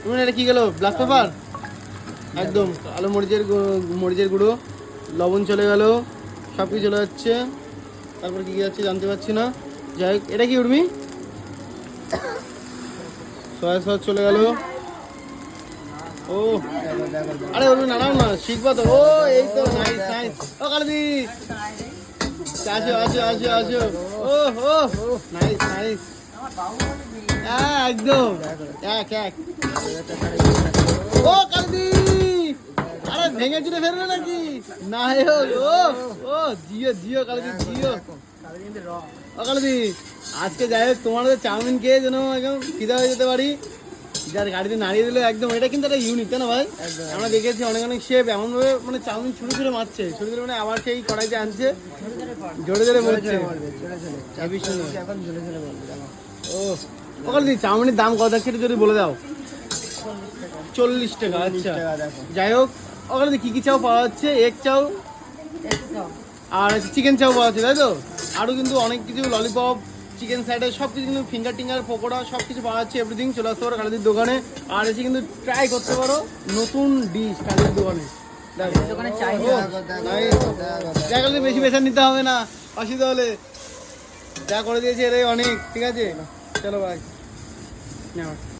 তুমি এটা কি গেল ব্ল্যাক পেপার একদম কালো মরিচের গুঁড়ো, লবণ চলে গেল, সব কিছু চলে যাচ্ছে। তারপর কি যাচ্ছে জানতে পারছি না। যাই হোক, এটা কি উর্মি? সয়া সস চলে গেল। ও আরে উর্মি নাড়াও না, শিখবা তো। ও এই তো, নাইস নাইস। ও কালদি আসো আসো আসো আসো। ও ও নাইস নাইস। হ্যাঁ একদম এক এক। ও কালদি, আরে ভেঙে চুরে ফেলবে নাকি নায়ক? ও ও জিও জিও কালদি জিও। ও কালদি, আজকে যাই হোক তোমাদের চাউমিন খেয়ে যেন একদম ফিদা হয়ে যেতে পারি। যার গাড়িতে নাড়িয়ে দিল একদম, এটা কিন্তু একটা ইউনিক, তাই না ভাই? আমরা দেখেছি অনেক অনেক শেফ এমনভাবে মানে চাউমিন ছুড়ে ছুড়ে মারছে, ছুড়ে ছুড়ে মানে আবার সেই কড়াইতে আনছে, জোরে জোরে বলছে। ও ওখানে দি চাউমিনের দাম কত সেটা যদি বলে দাও। 40 টাকা। আচ্ছা যাই হোক, ওখানে কি কি চাও পাওয়া যাচ্ছে? এগ চাও আর চিকেন চাও পাওয়া যাচ্ছে, তাই তো? আরও কিন্তু অনেক কিছু, ললিপপ, চিকেন সাইডে সব কিছু কিন্তু, ফিঙ্গার টিঙ্গার পকোড়া সব কিছু পাওয়া যাচ্ছে। এভরিথিং চলে আসতে পারো কালিদির দোকানে। আর এসে কিন্তু ট্রাই করতে পারো নতুন ডিশ কালিদির দোকানে। বেশি বেশি নিতে হবে না, অসুবিধা হলে যা করে দিয়েছে এটাই অনেক। ঠিক আছে চলো ভাই।